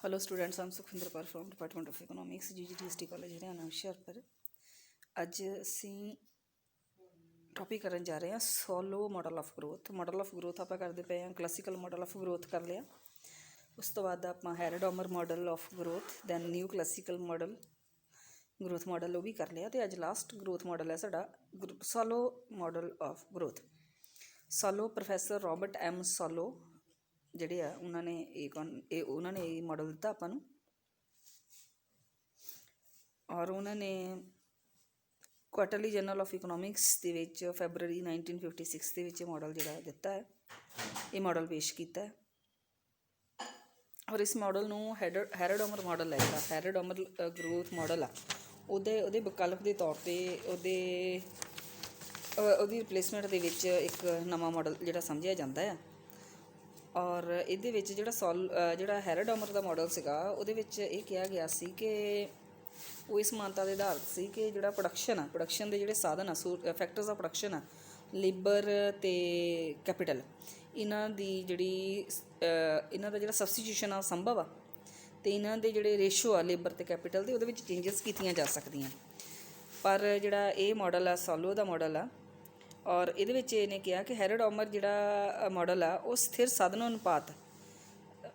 Hello students, I am Sukhwinder Kaur from department of economics GGTST college Hariana Hoshiarpur. अज असी topic करन जा रहे हैं Solow model of growth. Model of growth आप करते पे हैं, क्लासिकल मॉडल ऑफ ग्रोथ कर लिया, उस तो बाद आप Harrod Domar model of growth, then neo classical model growth model वो भी कर लिया। तो अज लास्ट ग्रोथ मॉडल है साडा solo model of growth. Solo professor Robert M solo ਜਿਹੜੇ ਆ ਉਹਨਾਂ ਨੇ ਇਹ ਮॉडल ਦਿੱਤਾ ਆਪਾਂ ਨੂੰ, ਔਰ ਉਹਨਾਂ ਨੇ ਕੁਆਟਰਲੀ ਜਰਨਲ ਆਫ ਇਕਨੋਮਿਕਸ ਦੇ ਵਿੱਚ ਫੈਬਰਰੀ 1956 ਦੇ ਵਿੱਚ ਇਹ ਮॉडल ਜਿਹੜਾ ਦਿੱਤਾ ਹੈ, ਇਹ ਮॉडल ਪੇਸ਼ ਕੀਤਾ ਹੈ। ਔਰ ਇਸ ਮॉडल ਨੂੰ ਹੈਰੋਡੋਮਰ ਮॉडल ਹੈ, ਜਿਹੜਾ ਹੈਰੋਡੋਮਰ ਗਰੋਥ ਮॉडल ਆ ਉਹਦੇ ਵਿਕਲਪ ਦੇ ਤੌਰ 'ਤੇ ਉਹਦੀ ਰਿਪਲੇਸਮੈਂਟ ਦੇ ਵਿੱਚ ਇੱਕ ਨਵਾਂ ਮॉडल ਜਿਹੜਾ ਸਮਝਿਆ ਜਾਂਦਾ ਆ। ਔਰ ਇਹਦੇ ਵਿੱਚ ਜਿਹੜਾ ਹੈਰੋਡੋਮਰ ਦਾ ਮॉडल ਸੀਗਾ ਉਹਦੇ ਵਿੱਚ ਇਹ ਕਿਹਾ ਗਿਆ ਸੀ ਕਿ ਉਹ ਇਸ ਮਾਨਤਾ ਦੇ ਆਧਾਰ ਸੀ ਕਿ ਜਿਹੜਾ ਪ੍ਰੋਡਕਸ਼ਨ ਦੇ ਜਿਹੜੇ ਸਾਧਨ ਆ, ਫੈਕਟਰਸ ਆਫ ਪ੍ਰੋਡਕਸ਼ਨ ਆ, ਲੇਬਰ ਅਤੇ ਕੈਪੀਟਲ, ਇਹਨਾਂ ਦਾ ਜਿਹੜਾ ਸਬਸਟੀਟਿਊਸ਼ਨ ਆ ਸੰਭਵ ਆ, ਅਤੇ ਇਹਨਾਂ ਦੇ ਜਿਹੜੇ ਰੇਸ਼ੋ ਆ ਲੇਬਰ ਅਤੇ ਕੈਪੀਟਲ ਦੇ, ਉਹਦੇ ਵਿੱਚ ਚੇਂਜਸ ਕੀਤੀਆਂ ਜਾ ਸਕਦੀਆਂ। ਪਰ ਜਿਹੜਾ ਇਹ ਮॉडल ਆ ਸੋਲੋ ਦਾ ਮॉडल ਆ, ਔਰ ਇਹਦੇ ਵਿੱਚ ਇਹਨੇ ਕਿਹਾ ਕਿ ਹੈਰੋਡੋਮਰ ਜਿਹੜਾ ਮॉडल ਆ ਉਹ ਸਥਿਰ ਸਾਧਨ ਅਨੁਪਾਤ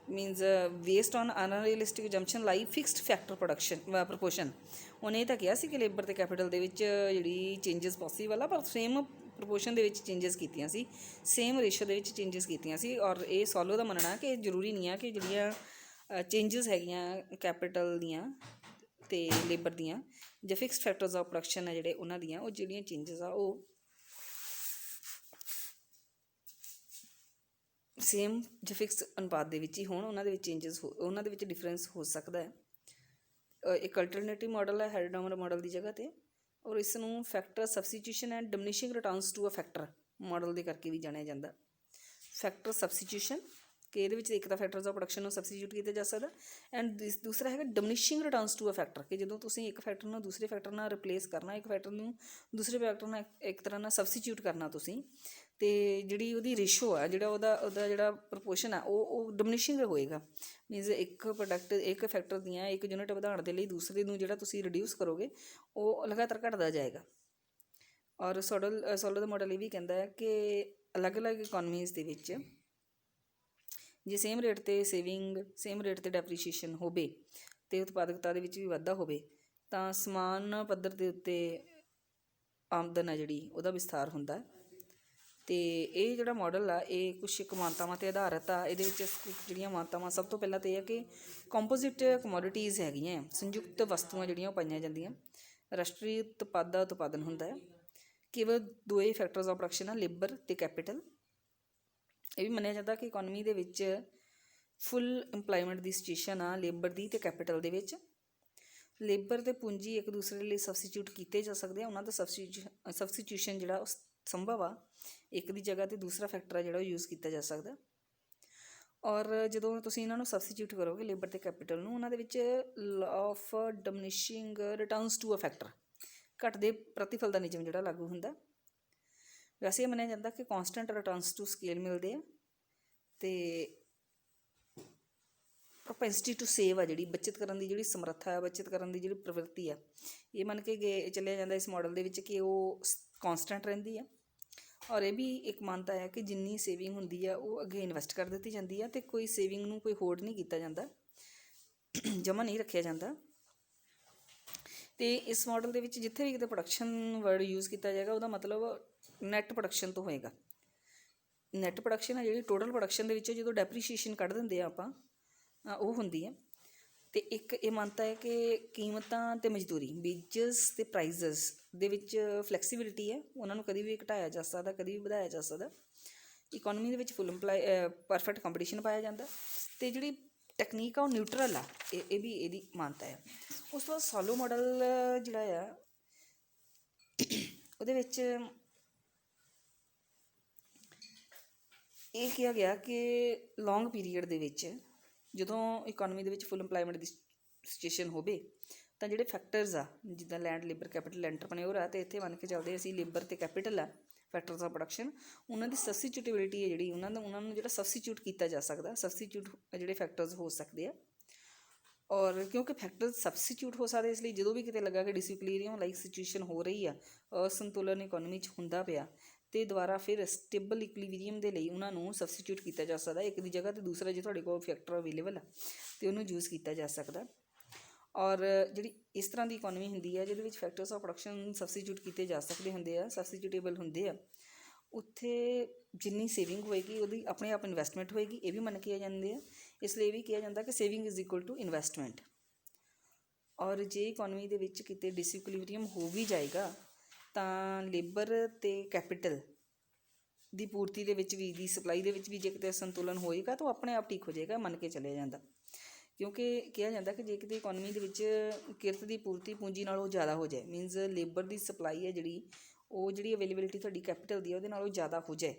ਮੀਨਸ ਵੇਸਡ ਔਨ ਅਨਰੀਅਲਿਸਟਿਕ ਜੰਪਸ਼ਨ ਲਾਈ ਫਿਕਸਡ ਫੈਕਟਰ ਪ੍ਰਪੋਰਸ਼ਨ। ਉਹਨੇ ਇਹ ਤਾਂ ਕਿਹਾ ਸੀ ਕਿ ਲੇਬਰ ਅਤੇ ਕੈਪੀਟਲ ਦੇ ਵਿੱਚ ਜਿਹੜੀ ਚੇਂਜਸ ਪੋਸੀਬਲ ਆ, ਪਰ ਸੇਮ ਪ੍ਰਪੋਰਸ਼ਨ ਦੇ ਵਿੱਚ ਚੇਂਜਸ ਕੀਤੀਆਂ ਸੀ, ਸੇਮ ਰੇਸ਼ੋ ਦੇ ਵਿੱਚ ਚੇਂਜਸ ਕੀਤੀਆਂ ਸੀ। ਔਰ ਇਹ ਸੋਲੋ ਦਾ ਮੰਨਣਾ ਕਿ ਜ਼ਰੂਰੀ ਨਹੀਂ ਆ ਕਿ ਜਿਹੜੀਆਂ ਚੇਂਜਸ ਹੈਗੀਆਂ ਕੈਪੀਟਲ ਦੀਆਂ ਅਤੇ ਲੇਬਰ ਦੀਆਂ ਜਾਂ ਫਿਕਸਡ ਫੈਕਟਰਸ ਆਫ ਪ੍ਰੋਡਕਸ਼ਨ ਆ ਜਿਹੜੇ ਉਹਨਾਂ ਦੀਆਂ, ਉਹ ਜਿਹੜੀਆਂ ਚੇਂਜਸ ਆ ਉਹ ਸੇਮ ਜਾਂ ਫਿਕਸ ਅਨੁਪਾਤ ਦੇ ਵਿੱਚ ਹੀ ਹੋਣ, ਉਹਨਾਂ ਦੇ ਵਿੱਚ ਚੇਂਜਸ ਉਹਨਾਂ ਦੇ ਵਿੱਚ ਡਿਫਰੈਂਸ ਹੋ ਸਕਦਾ ਹੈ। ਇੱਕ ਅਲਟਰਨੇਟਿਵ ਮॉडल ਹੈ ਹੈਰੋਡੋਮਰ ਮॉडल ਦੀ ਜਗ੍ਹਾ 'ਤੇ, ਔਰ ਇਸ ਨੂੰ factor substitution and diminishing returns to a factor model ਦੇ ਕਰਕੇ ਵੀ ਜਾਣਿਆ ਜਾਂਦਾ। ਫੈਕਟਰ ਸਬਸਟੀਟਿਊਸ਼ਨ ਕਿ ਇਹਦੇ ਵਿੱਚ ਇੱਕ ਤਾਂ ਫੈਕਟਰਸ ਆਫ ਪ੍ਰੋਡਕਸ਼ਨ ਨੂੰ ਸਬਸਟੀਟਿਊਟ ਕੀਤਾ ਜਾ ਸਕਦਾ, ਐਂਡ ਦੂਸਰਾ ਹੈਗਾ ਡਿਮਨਿਸ਼ਿੰਗ ਰਿਟਰਨਸ ਟੂ ਅ ਫੈਕਟਰ, ਕਿ ਜਦੋਂ ਤੁਸੀਂ ਇੱਕ ਫੈਕਟਰ ਨੂੰ ਦੂਸਰੇ ਫੈਕਟਰ ਨਾਲ ਰਿਪਲੇਸ ਕਰਨਾ, ਇੱਕ ਫੈਕਟਰ ਨੂੰ ਦੂਸਰੇ ਫੈਕਟਰ ਨਾਲ ਇੱਕ ਤਰ੍ਹਾਂ ਨਾਲ ਸਬਸਟੀਟਿਊਟ ਕਰਨਾ ਤੁਸੀਂ, ਅਤੇ ਜਿਹੜੀ ਉਹਦੀ ਰੇਸ਼ੋ ਆ, ਜਿਹੜਾ ਉਹਦਾ ਜਿਹੜਾ ਪ੍ਰਪੋਰਸ਼ਨ ਆ ਉਹ ਡਿਮਨਿਸ਼ਿੰਗ ਹੋਏਗਾ। ਮੀਨਸ ਇੱਕ ਫੈਕਟਰ ਦੀਆਂ ਇੱਕ ਯੂਨਿਟ ਵਧਾਉਣ ਦੇ ਲਈ ਦੂਸਰੇ ਨੂੰ ਜਿਹੜਾ ਤੁਸੀਂ ਰਿਡਿਊਸ ਕਰੋਗੇ ਉਹ ਲਗਾਤਾਰ ਘਟਦਾ ਜਾਏਗਾ। ਔਰ ਸੋਲੋ ਦਾ ਮॉडल ਇਹ ਵੀ ਕਹਿੰਦਾ ਹੈ ਕਿ ਅਲੱਗ-ਅਲੱਗ ਇਕੋਨਮੀਜ਼ ਦੇ ਵਿੱਚ ਜੇ ਸੇਮ ਰੇਟ 'ਤੇ ਸੇਵਿੰਗ, ਸੇਮ ਰੇਟ 'ਤੇ ਡੈਪਰੀਸ਼ੀਏਸ਼ਨ ਹੋਵੇ ਅਤੇ ਉਤਪਾਦਕਤਾ ਦੇ ਵਿੱਚ ਵੀ ਵਾਧਾ ਹੋਵੇ, ਤਾਂ ਸਮਾਨ ਪੱਧਰ ਦੇ ਉੱਤੇ ਆਮਦਨ ਆ ਜਿਹੜੀ ਉਹਦਾ ਵਿਸਥਾਰ ਹੁੰਦਾ। ਅਤੇ ਇਹ ਜਿਹੜਾ ਮॉडल ਆ ਇਹ ਕੁਛ ਇੱਕ ਮਾਨਤਾਵਾਂ 'ਤੇ ਆਧਾਰਿਤ ਆ। ਇਹਦੇ ਵਿੱਚ ਜਿਹੜੀਆਂ ਮਾਨਤਾਵਾਂ ਸਭ ਤੋਂ ਪਹਿਲਾਂ ਤਾਂ ਇਹ ਹੈ ਕਿ ਕੰਪੋਜ਼ਿਟ ਕਮੋਡਿਟੀਜ਼ ਹੈਗੀਆਂ, ਸੰਯੁਕਤ ਵਸਤੂਆਂ ਜਿਹੜੀਆਂ ਉਹ ਪਾਈਆਂ ਜਾਂਦੀਆਂ, ਰਾਸ਼ਟਰੀ ਉਤਪਾਦ ਦਾ ਉਤਪਾਦਨ ਹੁੰਦਾ ਹੈ, ਕੇਵਲ ਦੋ ਹੀ ਫੈਕਟਰਸ ਆਫ ਪ੍ਰੋਡਕਸ਼ਨ ਆ, ਲੇਬਰ ਅਤੇ ਕੈਪੀਟਲ। ਇਹ ਵੀ ਮੰਨਿਆ ਜਾਂਦਾ ਕਿ ਇਕੋਨਮੀ ਦੇ ਵਿੱਚ ਫੁੱਲ ਇੰਪਲਾਈਮੈਂਟ ਦੀ ਸਿਚੁਏਸ਼ਨ ਆ ਲੇਬਰ ਦੀ ਅਤੇ ਕੈਪੀਟਲ ਦੇ ਵਿੱਚ। ਲੇਬਰ ਅਤੇ ਪੂੰਜੀ ਇੱਕ ਦੂਸਰੇ ਲਈ ਸਬਸਟੀਟਿਊਟ ਕੀਤੇ ਜਾ ਸਕਦੇ ਆ, ਉਹਨਾਂ ਦਾ ਸਬਸਟੀਟਿਊਸ਼ਨ ਜਿਹੜਾ ਉਹ ਸੰਭਵ ਆ, ਇੱਕ ਦੀ ਜਗ੍ਹਾ 'ਤੇ ਦੂਸਰਾ ਫੈਕਟਰ ਆ ਜਿਹੜਾ ਉਹ ਯੂਜ਼ ਕੀਤਾ ਜਾ ਸਕਦਾ। ਔਰ ਜਦੋਂ ਤੁਸੀਂ ਇਹਨਾਂ ਨੂੰ ਸਬਸਟੀਟਿਊਟ ਕਰੋਗੇ ਲੇਬਰ ਅਤੇ ਕੈਪੀਟਲ ਨੂੰ, ਉਹਨਾਂ ਦੇ ਵਿੱਚ law of diminishing returns to a factor, ਘਟਦੇ ਪ੍ਰਤੀਫਲ ਦਾ ਨਿਯਮ ਜਿਹੜਾ ਲਾਗੂ ਹੁੰਦਾ। ਵੈਸੇ ਇਹ ਮੰਨਿਆ ਜਾਂਦਾ ਕਿ ਕੌਂਸਟੈਂਟ ਰਿਟਰਨਸ ਟੂ ਸਕੇਲ ਮਿਲਦੇ ਆ, ਅਤੇ ਪ੍ਰੋਪੈਂਸਿਟੀ ਟੂ ਸੇਵ ਆ, ਜਿਹੜੀ ਬੱਚਤ ਕਰਨ ਦੀ ਜਿਹੜੀ ਸਮਰੱਥਾ ਹੈ, ਬੱਚਤ ਕਰਨ ਦੀ ਜਿਹੜੀ ਪ੍ਰਵਿਰਤੀ ਆ, ਇਹ ਮੰਨ ਕੇ ਚੱਲਿਆ ਜਾਂਦਾ ਇਸ ਮॉडल ਦੇ ਵਿੱਚ ਕਿ ਉਹ ਕੌਂਸਟੈਂਟ ਰਹਿੰਦੀ ਆ। ਔਰ ਇਹ ਵੀ ਇੱਕ ਮਾਨਤਾ ਹੈ ਕਿ ਜਿੰਨੀ ਸੇਵਿੰਗ ਹੁੰਦੀ ਆ ਉਹ ਅੱਗੇ ਇਨਵੈਸਟ ਕਰ ਦਿੱਤੀ ਜਾਂਦੀ ਆ, ਅਤੇ ਕੋਈ ਸੇਵਿੰਗ ਨੂੰ ਕੋਈ ਹੋਲਡ ਨਹੀਂ ਕੀਤਾ ਜਾਂਦਾ, ਜਮ੍ਹਾਂ ਨਹੀਂ ਰੱਖਿਆ ਜਾਂਦਾ। ਅਤੇ ਇਸ ਮॉडल ਦੇ ਵਿੱਚ ਜਿੱਥੇ ਵੀ ਕਿਤੇ ਪ੍ਰੋਡਕਸ਼ਨ ਵਰਡ ਯੂਜ਼ ਕੀਤਾ ਜਾਏਗਾ ਉਹਦਾ ਮਤਲਬ ਨੈੱਟ ਪ੍ਰੋਡਕਸ਼ਨ ਤੋਂ ਹੋਏਗਾ। ਨੈੱਟ ਪ੍ਰੋਡਕਸ਼ਨ ਆ ਜਿਹੜੀ ਟੋਟਲ ਪ੍ਰੋਡਕਸ਼ਨ ਦੇ ਵਿੱਚੋਂ ਜਦੋਂ ਡੈਪਰੀਸ਼ੀਏਸ਼ਨ ਕੱਢ ਦਿੰਦੇ ਆ ਆਪਾਂ, ਉਹ ਹੁੰਦੀ ਹੈ। ਅਤੇ ਇੱਕ ਇਹ ਮਾਨਤਾ ਹੈ ਕਿ ਕੀਮਤਾਂ ਅਤੇ ਮਜ਼ਦੂਰੀ, ਵੇਜਸ ਅਤੇ ਪ੍ਰਾਈਜ਼ਸ ਦੇ ਵਿੱਚ ਫਲੈਕਸੀਬਿਲਿਟੀ ਹੈ, ਉਹਨਾਂ ਨੂੰ ਕਦੀ ਵੀ ਘਟਾਇਆ ਜਾ ਸਕਦਾ, ਕਦੀ ਵੀ ਵਧਾਇਆ ਜਾ ਸਕਦਾ। ਇਕੋਨਮੀ ਦੇ ਵਿੱਚ ਫੁੱਲ ਪਰਫੈਕਟ ਕੰਪੀਟੀਸ਼ਨ ਪਾਇਆ ਜਾਂਦਾ, ਅਤੇ ਜਿਹੜੀ ਟੈਕਨੀਕ ਆ ਉਹ ਨਿਊਟਰਲ ਆ, ਇਹ ਵੀ ਇਹਦੀ ਮਾਨਤਾ ਹੈ। ਉਸ ਤੋਂ ਬਾਅਦ ਸੋਲੋ ਮॉडल ਜਿਹੜਾ ਆ ਉਹਦੇ ਵਿੱਚ ਇਹ ਕਿਹਾ ਗਿਆ ਕਿ ਲੌਂਗ ਪੀਰੀਅਡ ਦੇ ਵਿੱਚ ਜਦੋਂ ਇਕੋਨਮੀ ਦੇ ਵਿੱਚ ਫੁੱਲ ਇੰਪਲਾਈਮੈਂਟ ਦੀ ਸਿਚੁਏਸ਼ਨ ਹੋਵੇ, ਤਾਂ ਜਿਹੜੇ ਫੈਕਟਰਸ ਆ ਜਿੱਦਾਂ ਲੈਂਡ, ਲੇਬਰ, ਕੈਪੀਟਲ, ਐਂਟਰਪ੍ਰੇਨਿਓਰ ਆ, ਅਤੇ ਇੱਥੇ ਮੰਨ ਕੇ ਚੱਲਦੇ ਅਸੀਂ ਲੇਬਰ ਅਤੇ ਕੈਪੀਟਲ ਆ ਫੈਕਟਰਸ ਆਫ ਪ੍ਰੋਡਕਸ਼ਨ, ਉਹਨਾਂ ਦੀ ਸਬਸਟੀਟਿਊਟੇਬਿਲਿਟੀ ਹੈ ਜਿਹੜੀ ਉਹਨਾਂ ਨੂੰ ਜਿਹੜਾ ਸਬਸਟੀਟਿਊਟ ਕੀਤਾ ਜਾ ਸਕਦਾ, ਸਬਸਟੀਟਿਊਟ ਜਿਹੜੇ ਫੈਕਟਰਸ ਹੋ ਸਕਦੇ ਆ, ਔਰ ਕਿਉਂਕਿ ਫੈਕਟਰ ਸਬਸਟੀਟਿਊਟ ਹੋ ਸਕਦੇ, ਇਸ ਲਈ ਜਦੋਂ ਵੀ ਕਿਤੇ ਲੱਗਾ ਕਿ ਡਿਸਇਕੁਇਲੀਬਰੀਅਮ ਲਾਈਕ ਸਿਚੁਏਸ਼ਨ ਹੋ ਰਹੀ ਆ, ਅਸੰਤੁਲਨ ਇਕੋਨਮੀ 'ਚ ਹੁੰਦਾ ਪਿਆ, ਅਤੇ ਦੁਬਾਰਾ ਫਿਰ ਸਟੇਬਲ ਇਕੁਇਲੀਬਰੀਅਮ ਦੇ ਲਈ ਉਹਨਾਂ ਨੂੰ ਸਬਸਟੀਟਿਊਟ ਕੀਤਾ ਜਾ ਸਕਦਾ ਇੱਕ ਦੀ ਜਗ੍ਹਾ 'ਤੇ ਦੂਸਰਾ, ਜੇ ਤੁਹਾਡੇ ਕੋਲ ਫੈਕਟਰ ਅਵੇਲੇਬਲ ਆ ਅਤੇ ਉਹਨੂੰ ਯੂਜ਼ ਕੀਤਾ ਜਾ ਸਕਦਾ। ਔਰ ਜਿਹੜੀ ਇਸ ਤਰ੍ਹਾਂ ਦੀ ਇਕੋਨਮੀ ਹੁੰਦੀ ਹੈ ਜਿਹਦੇ ਵਿੱਚ ਫੈਕਟਰਸ ਆਫ ਪ੍ਰੋਡਕਸ਼ਨ ਸਬਸਟੀਟਿਊਟ ਕੀਤੇ ਜਾ ਸਕਦੇ ਹੁੰਦੇ ਆ, ਸਬਸਟੀਟਿਊਟੇਬਲ ਹੁੰਦੇ ਆ, ਉੱਥੇ ਜਿੰਨੀ ਸੇਵਿੰਗ ਹੋਏਗੀ ਉਹਦੀ ਆਪਣੇ ਆਪ ਇਨਵੈਸਟਮੈਂਟ ਹੋਏਗੀ, ਇਹ ਵੀ ਮੰਨ ਕੇ ਜਾਂਦੇ ਆ। ਇਸ ਲਈ ਇਹ ਵੀ ਕਿਹਾ ਜਾਂਦਾ ਕਿ saving is equal to investment. ਔਰ ਜੇ ਇਕੋਨਮੀ ਦੇ ਵਿੱਚ ਕਿਤੇ ਡਿਸਇਕੁਇਲੀਬਰੀਅਮ ਹੋ ਵੀ ਜਾਏਗਾ ਤਾਂ ਲੇਬਰ ਅਤੇ ਕੈਪੀਟਲ ਦੀ ਪੂਰਤੀ ਦੇ ਵਿੱਚ ਵੀ, ਦੀ ਸਪਲਾਈ ਦੇ ਵਿੱਚ ਵੀ ਜੇ ਕਿਤੇ ਸੰਤੁਲਨ ਹੋਏਗਾ ਤਾਂ ਉਹ ਆਪਣੇ ਆਪ ਠੀਕ ਹੋ ਜਾਏਗਾ, ਮੰਨ ਕੇ ਚੱਲਿਆ ਜਾਂਦਾ। ਕਿਉਂਕਿ ਕਿਹਾ ਜਾਂਦਾ ਕਿ ਜੇ ਕਿਤੇ ਇਕੋਨਮੀ ਦੇ ਵਿੱਚ ਕਿਰਤ ਦੀ ਪੂਰਤੀ ਪੂੰਜੀ ਨਾਲੋਂ ਜ਼ਿਆਦਾ ਹੋ ਜਾਏ, ਮੀਨਜ਼ ਲੇਬਰ ਦੀ ਸਪਲਾਈ ਹੈ ਜਿਹੜੀ, ਉਹ ਜਿਹੜੀ ਅਵੇਲੇਬਿਲਿਟੀ ਤੁਹਾਡੀ ਕੈਪੀਟਲ ਦੀ ਹੈ ਉਹਦੇ ਨਾਲੋਂ ਜ਼ਿਆਦਾ ਹੋ ਜਾਏ,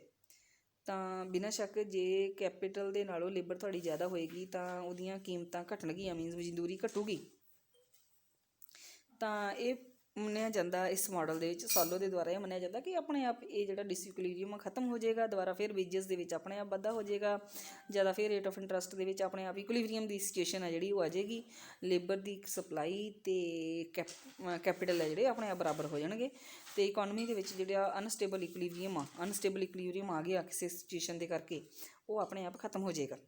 ਤਾਂ ਬਿਨਾਂ ਸ਼ੱਕ ਜੇ ਕੈਪੀਟਲ ਦੇ ਨਾਲੋਂ ਲੇਬਰ ਤੁਹਾਡੀ ਜ਼ਿਆਦਾ ਹੋਏਗੀ ਤਾਂ ਉਹਦੀਆਂ ਕੀਮਤਾਂ ਘਟਣਗੀਆਂ, ਮੀਨਜ਼ ਮਜ਼ਦੂਰੀ ਘਟੂਗੀ। ਤਾਂ ਇਹ ਮੰਨਿਆ ਜਾਂਦਾ ਇਸ ਮਾਡਲ ਦੇ ਵਿੱਚ, ਸਾਲੋ ਦੇ ਦੁਆਰਾ ਇਹ ਮੰਨਿਆ ਜਾਂਦਾ ਕਿ ਆਪਣੇ ਆਪ ਇਹ ਜਿਹੜਾ ਡਿਸਇਕੁਇਲੀਬਰੀਅਮ ਖਤਮ ਹੋ ਜਾਏਗਾ, ਦੁਬਾਰਾ ਫਿਰ ਵੇਜਸ ਦੇ ਵਿੱਚ ਆਪਣੇ ਆਪ ਵਾਧਾ ਹੋ ਜਾਏਗਾ, ਜ਼ਿਆਦਾ ਫਿਰ ਰੇਟ ਆਫ ਇੰਟਰਸਟ ਦੇ ਵਿੱਚ ਆਪਣੇ ਆਪ ਇਕੁਇਲੀਬਰੀਅਮ ਦੀ ਸਿਚੁਏਸ਼ਨ ਹੈ ਜਿਹੜੀ ਉਹ ਆ ਜਾਏਗੀ, ਲੇਬਰ ਦੀ ਸਪਲਾਈ ਅਤੇ ਕੈਪੀਟਲ ਹੈ ਜਿਹੜੇ ਆਪਣੇ ਆਪ ਬਰਾਬਰ ਹੋ ਜਾਣਗੇ, ਅਤੇ ਇਕੋਨਮੀ ਦੇ ਵਿੱਚ ਜਿਹੜਾ ਅਨਸਟੇਬਲ ਇਕੁਇਲੀਬਰੀਅਮ ਆ ਗਿਆ ਕਿਸੇ ਸਿਚੁਏਸ਼ਨ ਦੇ ਕਰਕੇ, ਉਹ ਆਪਣੇ ਆਪ ਖਤਮ ਹੋ ਜਾਏਗਾ।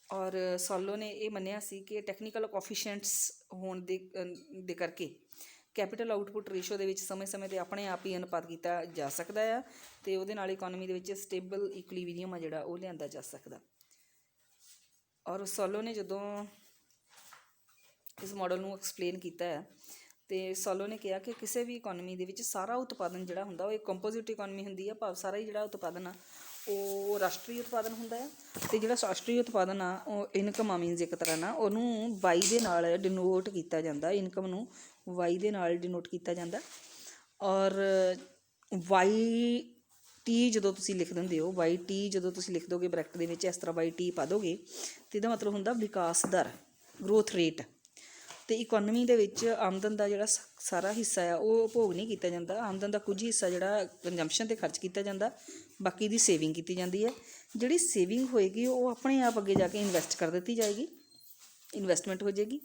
ਔਰ ਸਾਲੋ ਨੇ ਇਹ ਮੰਨਿਆ ਸੀ ਕਿ ਟੈਕਨੀਕਲ ਕੋਫੀਸ਼ੀਐਂਟਸ ਹੋਣ ਦੇ ਕਰਕੇ ਕੈਪੀਟਲ ਆਊਟਪੁੱਟ ਰੇਸ਼ੋ ਦੇ ਵਿੱਚ ਸਮੇਂ-ਸਮੇਂ 'ਤੇ ਆਪਣੇ ਆਪ ਹੀ ਅਨੁਪਾਤ ਕੀਤਾ ਜਾ ਸਕਦਾ ਆ, ਅਤੇ ਉਹਦੇ ਨਾਲ ਇਕੋਨਮੀ ਦੇ ਵਿੱਚ ਸਟੇਬਲ ਇਕੁਇਲੀਬਰੀਅਮ ਆ ਜਿਹੜਾ ਉਹ ਲਿਆਂਦਾ ਜਾ ਸਕਦਾ। ਔਰ ਸਾਲੋ ਨੇ ਜਦੋਂ ਇਸ ਮਾਡਲ ਨੂੰ ਐਕਸਪਲੇਨ ਕੀਤਾ ਹੈ ਅਤੇ ਸਾਲੋ ਨੇ ਕਿਹਾ ਕਿ ਕਿਸੇ ਵੀ ਇਕੋਨਮੀ ਦੇ ਵਿੱਚ ਸਾਰਾ ਉਤਪਾਦਨ ਜਿਹੜਾ ਹੁੰਦਾ ਉਹ ਇੱਕ ਕੰਪੋਜ਼ਿਟ ਇਕੋਨਮੀ ਹੁੰਦੀ ਆ, ਭਾਵ ਸਾਰਾ ਹੀ ਜਿਹੜਾ ਉਤਪਾਦਨ ਆ ਉਹ ਰਾਸ਼ਟਰੀ ਉਤਪਾਦਨ ਹੁੰਦਾ ਆ, ਅਤੇ ਜਿਹੜਾ ਰਾਸ਼ਟਰੀ ਉਤਪਾਦਨ ਆ ਉਹ ਇਨਕਮ ਆ, ਮੀਨਜ਼ ਇੱਕ ਤਰ੍ਹਾਂ ਨਾਲ ਉਹਨੂੰ ਵਾਈ ਦੇ ਨਾਲ ਡਿਨੋਟ ਕੀਤਾ ਜਾਂਦਾ, ਇਨਕਮ ਨੂੰ ਵਾਈ ਦੇ ਨਾਲ ਡਿਨੋਟ ਕੀਤਾ ਜਾਂਦਾ। ਔਰ ਵਾਈ ਟੀ ਜਦੋਂ ਤੁਸੀਂ ਲਿਖ ਦਿੰਦੇ ਹੋ, ਵਾਈ ਟੀ ਜਦੋਂ ਤੁਸੀਂ ਲਿਖ ਦੋਗੇ ਬਰੈਕਟ ਦੇ ਵਿੱਚ ਇਸ ਤਰ੍ਹਾਂ ਵਾਈ ਟੀ ਪਾ ਦੋਗੇ, ਅਤੇ ਇਹਦਾ ਮਤਲਬ ਹੁੰਦਾ ਵਿਕਾਸ ਦਰ, ਗਰੋਥ ਰੇਟ। ਅਤੇ ਇਕੋਨਮੀ ਦੇ ਵਿੱਚ ਆਮਦਨ ਦਾ ਜਿਹੜਾ ਸਾਰਾ ਹਿੱਸਾ ਆ ਉਹ ਉਪਭੋਗ ਨਹੀਂ ਕੀਤਾ ਜਾਂਦਾ, ਆਮਦਨ ਦਾ ਕੁਝ ਹਿੱਸਾ ਜਿਹੜਾ ਕੰਜੰਪਸ਼ਨ 'ਤੇ ਖਰਚ ਕੀਤਾ ਜਾਂਦਾ, ਬਾਕੀ ਦੀ ਸੇਵਿੰਗ ਕੀਤੀ ਜਾਂਦੀ ਹੈ। ਜਿਹੜੀ ਸੇਵਿੰਗ ਹੋਏਗੀ ਉਹ ਆਪਣੇ ਆਪ ਅੱਗੇ ਜਾ ਕੇ ਇਨਵੈਸਟ ਕਰ ਦਿੱਤੀ ਜਾਏਗੀ, ਇਨਵੈਸਟਮੈਂਟ ਹੋ ਜਾਏਗੀ।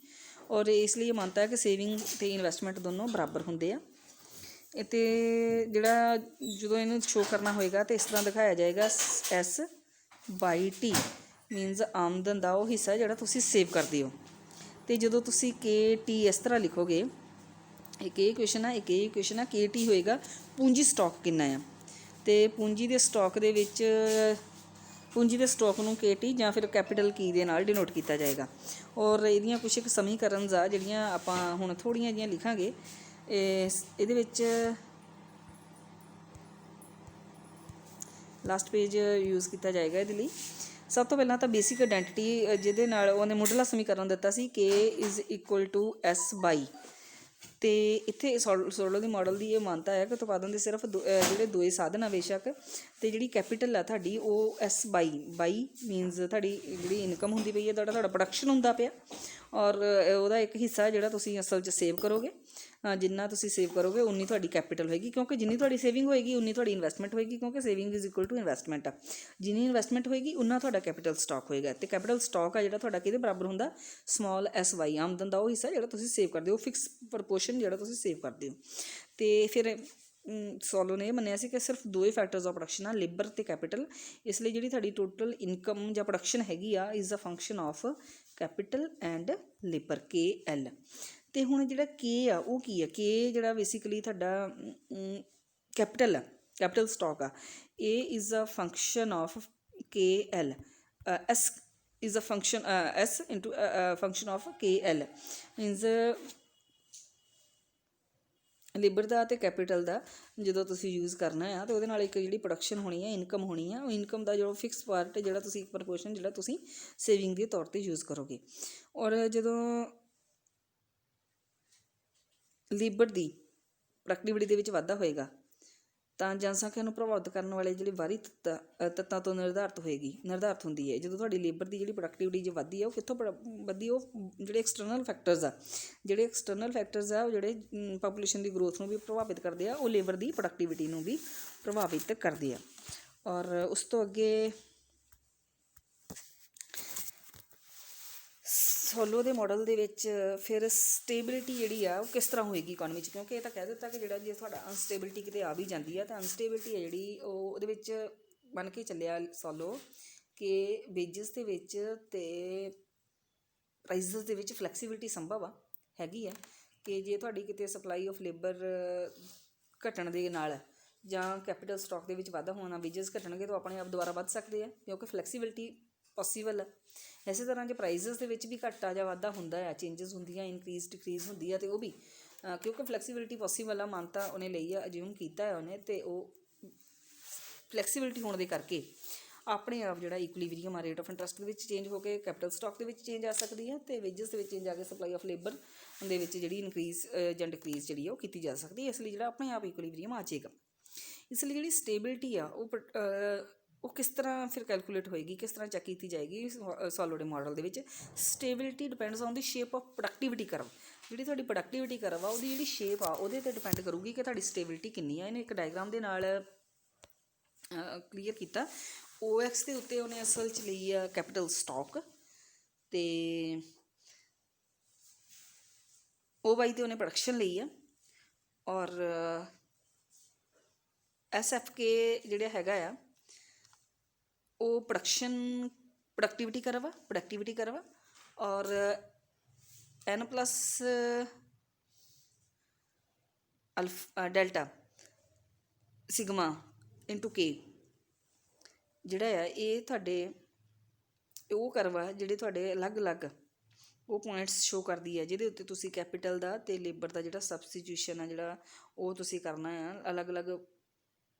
ਔਰ ਇਸ ਲਈ ਇਹ ਮਾਨਤਾ ਹੈ ਕਿ ਸੇਵਿੰਗ ਅਤੇ ਇਨਵੈਸਟਮੈਂਟ ਦੋਨੋਂ ਬਰਾਬਰ ਹੁੰਦੇ ਆ। ਅਤੇ ਜਿਹੜਾ ਜਦੋਂ ਇਹਨੂੰ ਸ਼ੋਅ ਕਰਨਾ ਹੋਏਗਾ ਤਾਂ ਇਸ ਤਰ੍ਹਾਂ ਦਿਖਾਇਆ ਜਾਏਗਾ, S/T ਮੀਨਜ਼ ਆਮਦਨ ਦਾ ਉਹ ਹਿੱਸਾ ਜਿਹੜਾ ਤੁਸੀਂ ਸੇਵ ਕਰਦੇ ਹੋ। ਅਤੇ ਜਦੋਂ ਤੁਸੀਂ KT ਇਸ ਤਰ੍ਹਾਂ ਲਿਖੋਗੇ, ਇੱਕ ਇਹ ਇਕੁਏਸ਼ਨ ਆ, ਇੱਕ ਇਹ ਇਕੁਏਸ਼ਨ ਆ, KT ਹੋਏਗਾ ਪੂੰਜੀ ਸਟਾਕ ਕਿੰਨਾ ਆ, ਅਤੇ ਪੂੰਜੀ ਦੇ ਸਟਾਕ ਦੇ ਵਿੱਚ ਪੂੰਜੀ ਦੇ ਸਟਾਕ ਨੂੰ KT ਜਾਂ ਫਿਰ ਕੈਪੀਟਲ ਕੀ ਦੇ ਨਾਲ ਡਿਨੋਟ ਕੀਤਾ ਜਾਏਗਾ। ਔਰ ਇਹਦੀਆਂ ਕੁਛ ਇੱਕ ਸਮੀਕਰਨਸ ਆ ਜਿਹੜੀਆਂ ਆਪਾਂ ਹੁਣ ਥੋੜ੍ਹੀਆਂ ਜਿਹੀਆਂ ਲਿਖਾਂਗੇ। ਇਹਦੇ ਵਿੱਚ ਲਾਸਟ ਪੇਜ ਯੂਜ਼ ਕੀਤਾ ਜਾਏਗਾ ਇਹਦੇ ਲਈ। ਸਭ ਤੋਂ ਪਹਿਲਾਂ ਤਾਂ ਬੇਸਿਕ ਆਇਡੈਂਟੀਟੀ ਜਿਹਦੇ ਨਾਲ ਉਹਨੇ ਮੁੱਢਲਾ ਸਮੀਕਰਨ ਦਿੱਤਾ ਸੀ K = S/, ਅਤੇ ਇੱਥੇ ਸਾਲੋ ਦੀ ਮਾਡਲ ਦੀ ਇਹ ਮਾਨਤਾ ਹੈ ਕਿ ਉਤਪਾਦਨ ਦੇ ਸਿਰਫ ਜਿਹੜੇ ਦੋ ਸਾਧਨ ਆ ਬੇਸ਼ੱਕ, ਅਤੇ ਜਿਹੜੀ ਕੈਪੀਟਲ ਆ ਤੁਹਾਡੀ ਉਹ S/, ਮੀਨਜ਼ ਤੁਹਾਡੀ ਜਿਹੜੀ ਇਨਕਮ ਹੁੰਦੀ ਪਈ ਹੈ, ਤੁਹਾਡਾ ਪ੍ਰੋਡਕਸ਼ਨ ਹੁੰਦਾ ਪਿਆ, ਔਰ ਉਹਦਾ ਇੱਕ ਹਿੱਸਾ ਜਿਹੜਾ ਤੁਸੀਂ ਅਸਲ 'ਚ ਸੇਵ ਕਰੋਗੇ, ਜਿੰਨਾ ਤੁਸੀਂ ਸੇਵ ਕਰੋਗੇ ਉਨੀ ਤੁਹਾਡੀ ਕੈਪੀਟਲ ਹੋਏਗੀ, ਕਿਉਂਕਿ ਜਿੰਨੀ ਤੁਹਾਡੀ ਸੇਵਿੰਗ ਹੋਏਗੀ ਉਨੀ ਤੁਹਾਡੀ ਇਨਵੈਸਟਮੈਂਟ ਹੋਏਗੀ, ਕਿਉਂਕਿ saving is equal to investment ਆ। ਜਿੰਨੀ ਇਨਵੈਸਟਮੈਂਟ ਹੋਏਗੀ ਉਨਾ ਤੁਹਾਡਾ ਕੈਪੀਟਲ ਸਟਾਕ ਹੋਏਗਾ, ਅਤੇ ਕੈਪੀਟਲ ਸਟਾਕ ਆ ਜਿਹੜਾ ਤੁਹਾਡਾ ਕਿਹਦੇ ਬਰਾਬਰ ਹੁੰਦਾ, ਸਮਾਲ SY, ਆਮਦਨ ਦਾ ਉਹ ਹਿੱਸਾ ਜਿਹੜਾ ਤੁਸੀਂ ਸੇਵ ਕਰਦੇ ਹੋ, ਫਿਕਸ ਪ੍ਰਪੋਰਸ਼ਨ ਜਿਹੜਾ ਤੁਸੀਂ ਸੇਵ ਕਰਦੇ ਹੋ। ਅਤੇ ਫਿਰ ਸਾਲੋ ਨੇ ਇਹ ਮੰਨਿਆ ਸੀ ਕਿ ਸਿਰਫ ਦੋ ਹੀ ਫੈਕਟਰਸ ਆਫ ਪ੍ਰੋਡਕਸ਼ਨ ਆ, ਲੇਬਰ ਅਤੇ ਕੈਪੀਟਲ। ਇਸ ਲਈ ਜਿਹੜੀ ਤੁਹਾਡੀ ਟੋਟਲ ਇਨਕਮ ਜਾਂ ਪ੍ਰੋਡਕਸ਼ਨ ਹੈਗੀ ਆ is a function of capital and labour, KL। ਅਤੇ ਹੁਣ ਜਿਹੜਾ K ਆ ਉਹ ਕੀ ਆ, K ਜਿਹੜਾ ਬੇਸਿਕਲੀ ਤੁਹਾਡਾ ਕੈਪੀਟਲ ਆ, ਕੈਪੀਟਲ ਸਟਾਕ ਆ, ਇਹ is a function of KL, S is a function S into function of KL, means labour ਦਾ ਅਤੇ ਕੈਪੀਟਲ ਦਾ ਜਦੋਂ ਤੁਸੀਂ ਯੂਜ਼ ਕਰਨਾ ਆ, ਅਤੇ ਉਹਦੇ ਨਾਲ ਇੱਕ ਜਿਹੜੀ ਪ੍ਰੋਡਕਸ਼ਨ ਹੋਣੀ ਹੈ, ਇਨਕਮ ਹੋਣੀ ਆ, ਉਹ ਇਨਕਮ ਦਾ ਜਿਹੜਾ ਫਿਕਸ ਪਾਰਟ ਜਿਹੜਾ ਤੁਸੀਂ ਇੱਕ ਪ੍ਰਪੋਰਸ਼ਨ ਜਿਹੜਾ ਤੁਸੀਂ ਸੇਵਿੰਗ ਦੇ ਤੌਰ 'ਤੇ ਯੂਜ਼ ਕਰੋਗੇ। ਔਰ ਜਦੋਂ ਲੇਬਰ ਦੀ ਪ੍ਰੋਡਕਟਿਵਿਟੀ ਦੇ ਵਿੱਚ ਵਾਧਾ ਹੋਏਗਾ ਤਾਂ ਜਨਸੰਖਿਆ ਨੂੰ ਪ੍ਰਭਾਵਿਤ ਕਰਨ ਵਾਲੇ ਜਿਹੜੇ ਬਾਹਰੀ ਤੱਤਾਂ ਤੋਂ ਨਿਰਧਾਰਿਤ ਹੁੰਦੀ ਹੈ। ਜਦੋਂ ਤੁਹਾਡੀ ਲੇਬਰ ਦੀ ਜਿਹੜੀ ਪ੍ਰੋਡਕਟਿਵਿਟੀ ਜੇ ਵੱਧਦੀ ਹੈ ਉਹ ਕਿੱਥੋਂ ਵੱਧਦੀ, ਉਹ ਜਿਹੜੇ ਐਕਸਟਰਨਲ ਫੈਕਟਰਸ ਆ, ਉਹ ਜਿਹੜੇ ਪਾਪੂਲੇਸ਼ਨ ਦੀ ਗਰੋਥ ਨੂੰ ਵੀ ਪ੍ਰਭਾਵਿਤ ਕਰਦੇ ਆ, ਉਹ ਲੇਬਰ ਦੀ ਪ੍ਰੋਡਕਟਿਵਿਟੀ ਨੂੰ ਵੀ ਪ੍ਰਭਾਵਿਤ ਕਰਦੇ ਆ। ਔਰ ਉਸ ਤੋਂ ਅੱਗੇ ਸੋਲੋ ਦੇ ਮਾਡਲ ਦੇ ਵਿੱਚ ਫਿਰ ਸਟੇਬਿਲਿਟੀ ਜਿਹੜੀ ਆ ਉਹ ਕਿਸ ਤਰ੍ਹਾਂ ਹੋਏਗੀ ਇਕੋਨਮੀ 'ਚ, ਕਿਉਂਕਿ ਇਹ ਤਾਂ ਕਹਿ ਦਿੱਤਾ ਕਿ ਜਿਹੜਾ ਜੇ ਤੁਹਾਡਾ ਅਨਸਟੇਬਿਲਿਟੀ ਕਿਤੇ ਆ ਵੀ ਜਾਂਦੀ ਆ ਤਾਂ ਅਨਸਟੇਬਿਲਿਟੀ ਹੈ ਜਿਹੜੀ ਉਹ ਉਹਦੇ ਵਿੱਚ ਬਣ ਕੇ ਚੱਲਿਆ ਸੋਲੋ ਕਿ ਵੇਜਸ ਦੇ ਵਿੱਚ ਅਤੇ ਪ੍ਰਾਈਜ਼ਸ ਦੇ ਵਿੱਚ ਫਲੈਕਸੀਬਿਲਿਟੀ ਸੰਭਵ ਆ ਹੈਗੀ ਆ ਕਿ ਜੇ ਤੁਹਾਡੀ ਕਿਤੇ ਸਪਲਾਈ ਆਫ ਲੇਬਰ ਘਟਣ ਦੇ ਨਾਲ ਜਾਂ ਕੈਪੀਟਲ ਸਟਾਕ ਦੇ ਵਿੱਚ ਵਾਧਾ ਹੋਣਾ, ਵੇਜਸ ਘਟਣਗੇ ਤਾਂ ਆਪਣੇ ਆਪ ਦੁਬਾਰਾ ਵੱਧ ਸਕਦੇ ਆ ਕਿਉਂਕਿ ਫਲੈਕਸੀਬਿਲਿਟੀ ਪੋਸੀਬਲ ਆ। ਇਸੇ ਤਰ੍ਹਾਂ ਜੇ ਪ੍ਰਾਈਜ਼ਸ ਦੇ ਵਿੱਚ ਵੀ ਘਾਟਾ ਜਾਂ ਵਾਧਾ ਹੁੰਦਾ ਆ, ਚੇਂਜਸ ਹੁੰਦੀਆਂ, ਇਨਕਰੀਜ਼ ਡਿਕਰੀਜ਼ ਹੁੰਦੀ ਆ, ਅਤੇ ਉਹ ਵੀ ਕਿਉਂਕਿ ਫਲੈਕਸੀਬਿਲਿਟੀ ਪੋਸੀਬਲ ਆ, ਮਾਨਤਾ ਉਹਨੇ ਲਈ ਆ, ਅਜਿਊਮ ਕੀਤਾ ਹੈ ਉਹਨੇ, ਅਤੇ ਉਹ ਫਲੈਕਸੀਬਿਲਿਟੀ ਹੋਣ ਦੇ ਕਰਕੇ ਆਪਣੇ ਆਪ ਜਿਹੜਾ ਇਕੁਲੀਬਰੀਅਮ ਆ ਰੇਟ ਆਫ ਇੰਟਰਸਟ ਦੇ ਵਿੱਚ ਚੇਂਜ ਹੋ ਕੇ ਕੈਪੀਟਲ ਸਟਾਕ ਦੇ ਵਿੱਚ ਚੇਂਜ ਆ ਸਕਦੀ ਹੈ, ਅਤੇ ਵੇਜਸ ਦੇ ਵਿੱਚ ਚੇਂਜ ਆ ਕੇ ਸਪਲਾਈ ਆਫ ਲੇਬਰ ਦੇ ਵਿੱਚ ਜਿਹੜੀ ਇਨਕਰੀਜ਼ ਜਾਂ ਡਿਕਰੀਜ਼ ਜਿਹੜੀ ਉਹ ਕੀਤੀ ਜਾ ਸਕਦੀ ਹੈ। ਇਸ ਲਈ ਜਿਹੜਾ ਆਪਣੇ ਆਪ ਇਕੁਲੀਬਰੀਅਮ ਆ ਜਾਏਗਾ। ਇਸ ਲਈ ਜਿਹੜੀ ਸਟੇਬਿਲਿਟੀ ਆ ਉਹ ਕਿਸ ਤਰ੍ਹਾਂ ਫਿਰ ਕੈਲਕੂਲੇਟ ਹੋਏਗੀ, ਕਿਸ ਤਰ੍ਹਾਂ ਚੈੱਕ ਕੀਤੀ ਜਾਏਗੀ ਸੋਲੋ ਦੇ ਮਾਡਲ ਦੇ ਵਿੱਚ। Stability depends on the shape of productivity curve. ਜਿਹੜੀ ਤੁਹਾਡੀ ਪ੍ਰੋਡਕਟੀਵਿਟੀ ਕਰਵ ਆ ਉਹਦੀ ਜਿਹੜੀ ਸ਼ੇਪ ਆ ਉਹਦੇ 'ਤੇ ਡਿਪੈਂਡ ਕਰੂਗੀ ਕਿ ਤੁਹਾਡੀ ਸਟੇਬਿਲਿਟੀ ਕਿੰਨੀ ਆ। ਇਹਨੇ ਇੱਕ ਡਾਇਗਰਾਮ ਦੇ ਨਾਲ ਕਲੀਅਰ ਕੀਤਾ। OX ਦੇ ਉੱਤੇ ਉਹਨੇ ਅਸਲ 'ਚ ਲਈ ਆ ਕੈਪੀਟਲ ਸਟਾਕ, ਅਤੇ OY 'ਤੇ ਉਹਨੇ ਪ੍ਰੋਡਕਸ਼ਨ ਲਈ ਆ, ਔਰ SFK ਜਿਹੜਾ ਹੈਗਾ ਆ ਉਹ ਪ੍ਰੋਡਕਟੀਵਿਟੀ ਕਰਵਾ ਔਰ N+ delta sigma into K ਜਿਹੜਾ ਆ ਇਹ ਤੁਹਾਡੇ ਉਹ ਕਰਵਾ ਜਿਹੜੇ ਤੁਹਾਡੇ ਅਲੱਗ-ਅਲੱਗ ਉਹ ਪੁਆਇੰਟਸ ਸ਼ੋ ਕਰਦੀ ਹੈ, ਜਿਹਦੇ ਉੱਤੇ ਤੁਸੀਂ ਕੈਪੀਟਲ ਦਾ ਅਤੇ ਲੇਬਰ ਦਾ ਜਿਹੜਾ ਸਬਸਟੀਟਿਊਸ਼ਨ ਆ ਜਿਹੜਾ ਉਹ ਤੁਸੀਂ ਕਰਨਾ ਆ। ਅਲੱਗ-ਅਲੱਗ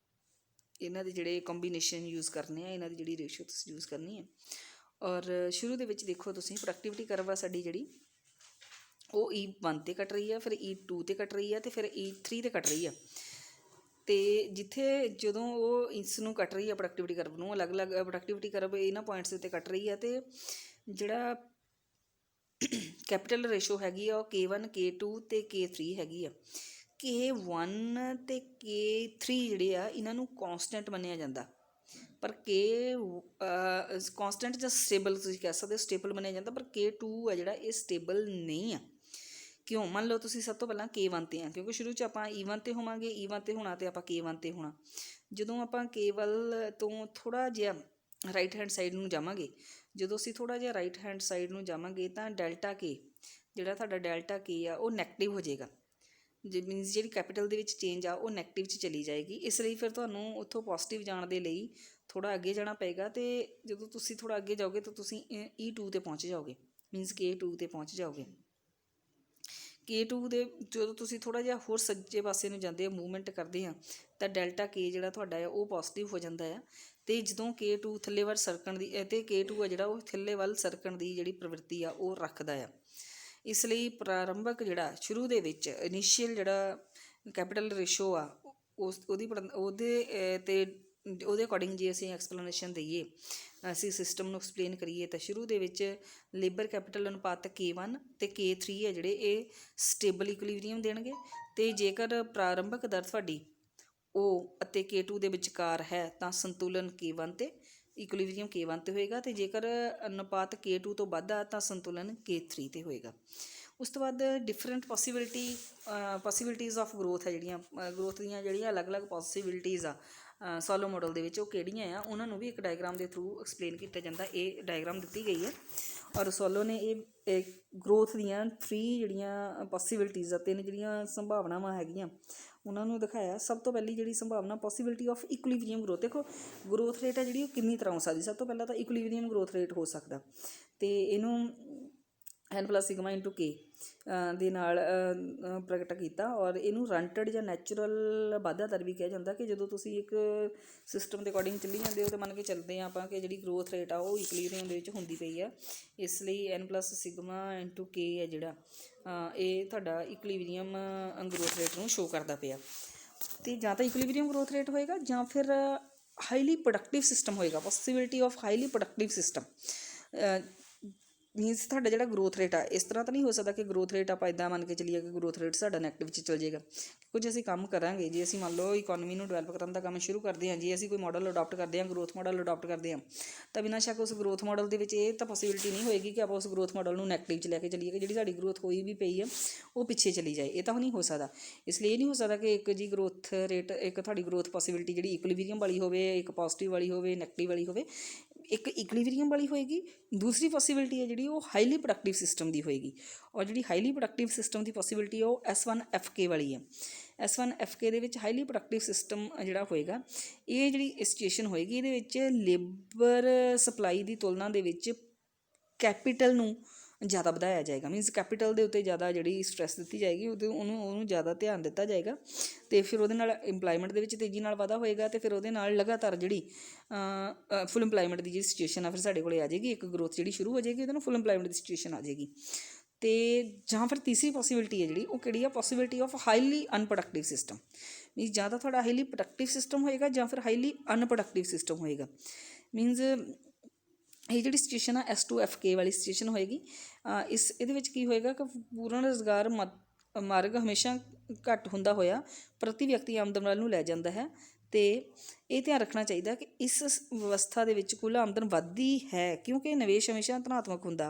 ਇਹਨਾਂ ਦੇ ਜਿਹੜੇ ਕੰਬੀਨੇਸ਼ਨ ਯੂਜ਼ ਕਰਨੇ ਆ, ਇਹਨਾਂ ਦੀ ਜਿਹੜੀ ਰੇਸ਼ੋ ਤੁਸੀਂ ਯੂਜ਼ ਕਰਨੀ ਹੈ। ਔਰ ਸ਼ੁਰੂ ਦੇ ਵਿੱਚ ਦੇਖੋ ਤੁਸੀਂ ਪ੍ਰੋਡਕਟੀਵਿਟੀ ਕਰਵ ਆ ਸਾਡੀ ਜਿਹੜੀ ਉਹ E1 ਤੇ ਕੱਟ ਰਹੀ ਆ, ਫਿਰ E2 ਤੇ ਕੱਟ ਰਹੀ ਆ, ਅਤੇ ਫਿਰ E3 ਤੇ ਕੱਟ ਰਹੀ ਆ। ਅਤੇ ਜਿੱਥੇ ਜਦੋਂ ਉਹ ਇਸ ਨੂੰ ਕੱਟ ਰਹੀ ਆ ਪ੍ਰੋਡਕਟੀਵਿਟੀ ਕਰਵ ਨੂੰ, ਅਲੱਗ-ਅਲੱਗ ਪ੍ਰੋਡਕਟੀਵਿਟੀ ਕਰਵ ਇਹਨਾਂ ਪੁਆਇੰਟਸ ਉੱਤੇ ਕੱਟ ਰਹੀ ਆ, ਅਤੇ ਜਿਹੜਾ ਕੈਪੀਟਲ ਰੇਸ਼ੋ ਹੈਗੀ ਆ ਉਹ K1 K2 ਅਤੇ K3 ਹੈਗੀ ਆ। K1 ਅਤੇ K3 ਜਿਹੜੇ ਆ ਇਹਨਾਂ ਨੂੰ ਕੌਂਸਟੈਂਟ ਮੰਨਿਆ ਜਾਂਦਾ, ਪਰ ਕੌਂਸਟੈਂਟ ਜਾਂ ਸਟੇਬਲ ਤੁਸੀਂ ਕਹਿ ਸਕਦੇ ਹੋ, ਸਟੇਬਲ ਮੰਨਿਆ ਜਾਂਦਾ, ਪਰ K2 ਆ ਜਿਹੜਾ ਇਹ ਸਟੇਬਲ ਨਹੀਂ ਆ। ਕਿਉਂ? ਮੰਨ ਲਓ ਤੁਸੀਂ ਸਭ ਤੋਂ ਪਹਿਲਾਂ K1 ਤੇ ਆ, ਕਿਉਂਕਿ ਸ਼ੁਰੂ 'ਚ ਆਪਾਂ E1 ਤੇ ਹੋਵਾਂਗੇ, E1 ਤੇ ਹੋਣਾ ਅਤੇ ਆਪਾਂ K1 ਤੇ ਹੋਣਾ। ਜਦੋਂ ਆਪਾਂ K1 ਤੋਂ ਥੋੜ੍ਹਾ ਜਿਹਾ ਰਾਈਟ ਹੈਂਡ ਸਾਈਡ ਨੂੰ ਜਾਵਾਂਗੇ, ਜਦੋਂ ਅਸੀਂ ਥੋੜ੍ਹਾ ਜਿਹਾ ਰਾਈਟ ਹੈਂਡ ਸਾਈਡ ਨੂੰ ਜਾਵਾਂਗੇ ਤਾਂ ਡੈਲਟਾ K ਜਿਹੜਾ ਤੁਹਾਡਾ ਡੈਲਟਾ K ਆ ਉਹ ਨੈਗੇਟਿਵ ਹੋ ਜਾਏਗਾ। ਮੀਨਸ ਜਿਹੜੀ ਕੈਪੀਟਲ ਦੇ ਵਿੱਚ ਚੇਂਜ ਆ ਉਹ ਨੈਗੇਟਿਵ 'ਚ ਚਲੀ ਜਾਏਗੀ। ਇਸ ਲਈ ਫਿਰ ਤੁਹਾਨੂੰ ਉੱਥੋਂ ਪੋਜ਼ੀਟਿਵ ਜਾਣ ਦੇ ਲਈ ਥੋੜ੍ਹਾ ਅੱਗੇ ਜਾਣਾ ਪਏਗਾ, ਅਤੇ ਜਦੋਂ ਤੁਸੀਂ ਥੋੜ੍ਹਾ ਅੱਗੇ ਜਾਓਗੇ ਤਾਂ ਤੁਸੀਂ E2 ਤੇ ਪਹੁੰਚ ਜਾਓਗੇ, ਮੀਨਸ K2 ਤੇ ਪਹੁੰਚ ਜਾਓਗੇ। K2 ਦੇ ਜਦੋਂ ਤੁਸੀਂ ਥੋੜ੍ਹਾ ਜਿਹਾ ਹੋਰ ਸੱਜੇ ਪਾਸੇ ਨੂੰ ਜਾਂਦੇ ਹੋ, ਮੂਵਮੈਂਟ ਕਰਦੇ ਆ, ਤਾਂ ਡੈਲਟਾ K ਜਿਹੜਾ ਤੁਹਾਡਾ ਆ ਉਹ ਪੋਜ਼ੀਟਿਵ ਹੋ ਜਾਂਦਾ ਆ, ਅਤੇ ਜਦੋਂ K2 ਥੱਲੇ ਵੱਲ ਸਰਕਣ ਦੀ ਅਤੇ K2 ਆ ਜਿਹੜਾ ਉਹ ਥੱਲੇ ਵੱਲ ਸਰਕਣ ਦੀ ਜਿਹੜੀ ਪ੍ਰਵਿਰਤੀ ਆ ਉਹ ਰੱਖਦਾ ਆ। ਇਸ ਲਈ ਪ੍ਰਾਰੰਭਕ ਜਿਹੜਾ ਸ਼ੁਰੂ ਦੇ ਵਿੱਚ ਇਨੀਸ਼ੀਅਲ ਜਿਹੜਾ ਕੈਪੀਟਲ ਰੇਸ਼ੋ ਆ ਉਹਦੇ ਅਕੋਰਡਿੰਗ ਜੇ ਅਸੀਂ ਐਕਸਪਲੇਨੇਸ਼ਨ ਦਈਏ, ਅਸੀਂ ਸਿਸਟਮ ਨੂੰ ਐਕਸਪਲੇਨ ਕਰੀਏ, ਤਾਂ ਸ਼ੁਰੂ ਦੇ ਵਿੱਚ ਲੇਬਰ ਕੈਪੀਟਲ ਅਨੁਪਾਤ K1 ਅਤੇ K3 ਹੈ ਜਿਹੜੇ ਇਹ ਸਟੇਬਲ ਇਕੁਲੀਬਰੀਅਮ ਦੇਣਗੇ, ਅਤੇ ਜੇਕਰ ਪ੍ਰਾਰੰਭਕ ਦਰ ਤੁਹਾਡੀ ਉਹ ਅਤੇ K2 ਦੇ ਵਿਚਕਾਰ ਹੈ ਤਾਂ ਸੰਤੁਲਨ K1 ਤੇ ਇਕੁਲੀਬਰੀਅਮ K1 ਤੇ ਹੋਏਗਾ, ਅਤੇ ਜੇਕਰ ਅਨੁਪਾਤ K2 ਤੋਂ ਵੱਧ ਆ ਤਾਂ ਸੰਤੁਲਨ K3 ਤੇ ਹੋਏਗਾ। ਉਸ ਤੋਂ ਬਾਅਦ ਡਿਫਰੈਂਟ ਪੋਸੀਬਿਲਿਟੀਜ਼ ਆਫ ਗਰੋਥ ਹੈ, ਜਿਹੜੀਆਂ ਗਰੋਥ ਦੀਆਂ ਜਿਹੜੀਆਂ ਅਲੱਗ-ਅਲੱਗ ਪੋਸੀਬਿਲਿਟੀਜ਼ ਆ ਸੋਲੋ ਮਾਡਲ ਦੇ ਵਿੱਚ ਉਹ ਕਿਹੜੀਆਂ ਆ, ਉਹਨਾਂ ਨੂੰ ਵੀ ਇੱਕ ਡਾਇਗਰਾਮ ਦੇ ਥਰੂ ਐਕਸਪਲੇਨ ਕੀਤਾ ਜਾਂਦਾ। ਇਹ ਡਾਇਗਰਾਮ ਦਿੱਤੀ ਗਈ ਹੈ, ਔਰ ਸੋਲੋ ਨੇ ਇਹ ਗਰੋਥ ਦੀਆਂ 3 ਜਿਹੜੀਆਂ ਪੋਸੀਬਿਲਿਟੀਜ਼ ਆ, 3 ਜਿਹੜੀਆਂ ਸੰਭਾਵਨਾਵਾਂ ਹੈਗੀਆਂ ਉਹਨਾਂ ਨੂੰ ਦਿਖਾਇਆ। ਸਭ ਤੋਂ ਪਹਿਲੀ ਜਿਹੜੀ ਸੰਭਾਵਨਾ ਪੋਸੀਬਿਲਿਟੀ ਆਫ ਇਕੁਲੀਬਰੀਅਮ ਗਰੋਥ। ਦੇਖੋ ਗਰੋਥ ਰੇਟ ਹੈ ਜਿਹੜੀ ਉਹ ਕਿੰਨੀ ਤਰ੍ਹਾਂ ਹੋ ਸਕਦੀ। ਸਭ ਤੋਂ ਪਹਿਲਾਂ ਤਾਂ ਇਕੁਲੀਬਰੀਅਮ ਗਰੋਥ ਰੇਟ ਹੋ ਸਕਦਾ, ਅਤੇ ਇਹਨੂੰ N+ ਸਿਗਮਾ ਇੰਟੂ K ਦੇ ਨਾਲ ਪ੍ਰਗਟ ਕੀਤਾ, ਔਰ ਇਹਨੂੰ ਰੰਟਡ ਜਾਂ ਨੈਚੁਰਲ ਵਾਧਾ ਦਰ ਵੀ ਕਿਹਾ ਜਾਂਦਾ, ਕਿ ਜਦੋਂ ਤੁਸੀਂ ਇੱਕ ਸਿਸਟਮ ਦੇ ਅਕੋਰਡਿੰਗ ਚੱਲੀ ਜਾਂਦੇ ਹੋ ਤਾਂ ਮੰਨ ਕੇ ਚੱਲਦੇ ਹਾਂ ਆਪਾਂ ਕਿ ਜਿਹੜੀ ਗਰੋਥ ਰੇਟ ਆ ਉਹ ਇਕੁਲੀਬਰੀਅਮ ਦੇ ਵਿੱਚ ਹੁੰਦੀ ਪਈ ਆ। ਇਸ ਲਈ N+ ਸਿਗਮਾ ਇੰਟੂ K ਹੈ ਜਿਹੜਾ ਇਹ ਤੁਹਾਡਾ ਇਕੁਲੀਬਰੀਅਮ ਗਰੋਥ ਰੇਟ ਨੂੰ ਸ਼ੋ ਕਰਦਾ ਪਿਆ। ਅਤੇ ਜਾਂ ਤਾਂ ਇਕੁਲੀਬਰੀਅਮ ਗਰੋਥ ਰੇਟ ਹੋਏਗਾ ਜਾਂ ਫਿਰ ਹਾਈਲੀ ਪ੍ਰੋਡਕਟਿਵ ਸਿਸਟਮ ਹੋਏਗਾ, possibility of highly productive system. Means ਤੁਹਾਡਾ ਜਿਹੜਾ ਗਰੋਥ ਰੇਟ ਆ, ਇਸ ਤਰ੍ਹਾਂ ਤਾਂ ਨਹੀਂ ਹੋ ਸਕਦਾ ਕਿ ਗਰੋਥ ਰੇਟ ਆਪਾਂ ਇੱਦਾਂ ਮੰਨ ਕੇ ਚੱਲੀਏ ਕਿ ਗਰੋਥ ਰੇਟ ਸਾਡਾ ਨੈਗੇਟਿਵ 'ਚ ਚੱਲ ਜਾਏਗਾ। ਕੁਝ ਅਸੀਂ ਕੰਮ ਕਰਾਂਗੇ, ਜੇ ਅਸੀਂ ਮੰਨ ਲਓ ਇਕੋਨਮੀ ਨੂੰ ਡਿਵੈਲਪ ਕਰਨ ਦਾ ਕੰਮ ਸ਼ੁਰੂ ਕਰਦੇ ਹਾਂ, ਜੇ ਅਸੀਂ ਕੋਈ ਮਾਡਲ ਅਡੋਪਟ ਕਰਦੇ ਹਾਂ, ਗਰੋਥ ਮਾਡਲ ਅਡੋਪਟ ਕਰਦੇ ਹਾਂ, ਤਾਂ ਬਿਨਾਂ ਸ਼ੱਕ ਉਸ ਗਰੋਥ ਮਾਡਲ ਦੇ ਵਿੱਚ ਇਹ ਤਾਂ ਪੋਸੀਬਿਲਿਟੀ ਨਹੀਂ ਹੋਏਗੀ ਕਿ ਆਪਾਂ ਉਸ ਗਰੋਥ ਮਾਡਲ ਨੂੰ ਨੈਗੇਟਿਵ 'ਚ ਲੈ ਕੇ ਚੱਲੀਏ, ਕਿ ਜਿਹੜੀ ਸਾਡੀ ਗਰੋਥ ਹੋਈ ਵੀ ਪਈ ਆ ਉਹ ਪਿੱਛੇ ਚਲੀ ਜਾਏ। ਇਹ ਤਾਂ ਨਹੀਂ ਹੋ ਸਕਦਾ। ਇਸ ਲਈ ਇਹ ਨਹੀਂ ਹੋ ਸਕਦਾ ਕਿ ਇੱਕ ਜੀ ਗਰੋਥ ਰੇਟ, ਇੱਕ ਤੁਹਾਡੀ ਗਰੋਥ ਪੋਸੀਬਿਲਿਟੀ ਜਿਹੜੀ ਇਕੁਇਲੀਬਰੀਅਮ ਵਾਲੀ ਹੋਵੇ, ਇੱਕ ਪੋਜ਼ਿਟਿਵ ਵਾਲੀ ਹੋਵੇ, ਨੈਗੇਟਿਵ ਵਾਲੀ ਹੋਵੇ। ਇੱਕ ਇਕੁਇਲੀਬਰੀਅਮ ਵਾਲੀ ਹੋਏਗੀ, ਦੂਸਰੀ ਪੋਸੀਬਿਲਿਟੀ ਹੈ ਜਿਹੜੀ ਉਹ ਹਾਈਲੀ ਪ੍ਰੋਡਕਟਿਵ ਸਿਸਟਮ ਦੀ ਹੋਏਗੀ। ਔਰ ਜਿਹੜੀ ਹਾਈਲੀ ਪ੍ਰੋਡਕਟਿਵ ਸਿਸਟਮ ਦੀ ਪੋਸੀਬਿਲਿਟੀ ਉਹ S1FK ਵਾਲੀ ਹੈ। S1FK ਦੇ ਵਿੱਚ ਹਾਈਲੀ ਪ੍ਰੋਡਕਟਿਵ ਸਿਸਟਮ ਜਿਹੜਾ ਹੋਏਗਾ, ਇਹ ਜਿਹੜੀ ਸਿਚੁਏਸ਼ਨ ਹੋਏਗੀ, ਇਹਦੇ ਵਿੱਚ ਲੇਬਰ ਸਪਲਾਈ ਦੀ ਤੁਲਨਾ ਦੇ ਵਿੱਚ ਕੈਪੀਟਲ ਨੂੰ ਜ਼ਿਆਦਾ ਵਧਾਇਆ ਜਾਏਗਾ। ਮੀਨਸ ਕੈਪੀਟਲ ਦੇ ਉੱਤੇ ਜ਼ਿਆਦਾ ਜਿਹੜੀ ਸਟਰੈਸ ਦਿੱਤੀ ਜਾਏਗੀ, ਉਹਨੂੰ ਜ਼ਿਆਦਾ ਧਿਆਨ ਦਿੱਤਾ ਜਾਏਗਾ, ਅਤੇ ਫਿਰ ਉਹਦੇ ਨਾਲ ਇੰਪਲਾਈਮੈਂਟ ਦੇ ਵਿੱਚ ਤੇਜ਼ੀ ਨਾਲ ਵਾਧਾ ਹੋਏਗਾ, ਅਤੇ ਫਿਰ ਉਹਦੇ ਨਾਲ ਲਗਾਤਾਰ ਜਿਹੜੀ ਫੁੱਲ ਇੰਪਲਾਈਮੈਂਟ ਦੀ ਜਿਹੜੀ ਸਿਚੁਏਸ਼ਨ ਆ ਫਿਰ ਸਾਡੇ ਕੋਲ ਆ ਜਾਏਗੀ। ਇੱਕ ਗਰੋਥ ਜਿਹੜੀ ਸ਼ੁਰੂ ਹੋ ਜਾਏਗੀ, ਉਹਦੇ ਨਾਲ ਫੁੱਲ ਇੰਪਲਾਈਮੈਂਟ ਦੀ ਸਿਚੁਏਸ਼ਨ ਆ ਜਾਏਗੀ। ਅਤੇ ਜਾਂ ਫਿਰ ਤੀਸਰੀ ਪੋਸੀਬਿਲਿਟੀ ਹੈ ਜਿਹੜੀ, ਉਹ ਕਿਹੜੀ ਆ? Possibility of highly unproductive system. Means ਜਾਂ ਤਾਂ ਤੁਹਾਡਾ ਹਾਈਲੀ ਪ੍ਰੋਡਕਟਿਵ ਸਿਸਟਮ ਹੋਏਗਾ ਜਾਂ ਫਿਰ ਹਾਈਲੀ ਅਨਪ੍ਰੋਡਕਟਿਵ ਸਿਸਟਮ ਹੋਏਗਾ। ਮੀਨਸ ਇਹ ਜਿਹੜੀ ਸਿਚੁਏਸ਼ਨ ਆ S2FK ਵਾਲੀ ਸਿਚੁਏਸ਼ਨ ਹੋਏਗੀ। ਇਹਦੇ ਵਿੱਚ ਕੀ ਹੋਏਗਾ ਕਿ ਪੂਰਨ ਰੁਜ਼ਗਾਰ ਮਾਰਗ ਹਮੇਸ਼ਾ ਘੱਟ ਹੁੰਦਾ ਹੋਇਆ ਪ੍ਰਤੀ ਵਿਅਕਤੀ ਆਮਦਨ ਵੱਲ ਨੂੰ ਲੈ ਜਾਂਦਾ ਹੈ, ਅਤੇ ਇਹ ਧਿਆਨ ਰੱਖਣਾ ਚਾਹੀਦਾ ਕਿ ਇਸ ਵਿਵਸਥਾ ਦੇ ਵਿੱਚ ਕੁੱਲ ਆਮਦਨ ਵੱਧਦੀ ਹੈ, ਕਿਉਂਕਿ ਨਿਵੇਸ਼ ਹਮੇਸ਼ਾ ਧਨਾਤਮਕ ਹੁੰਦਾ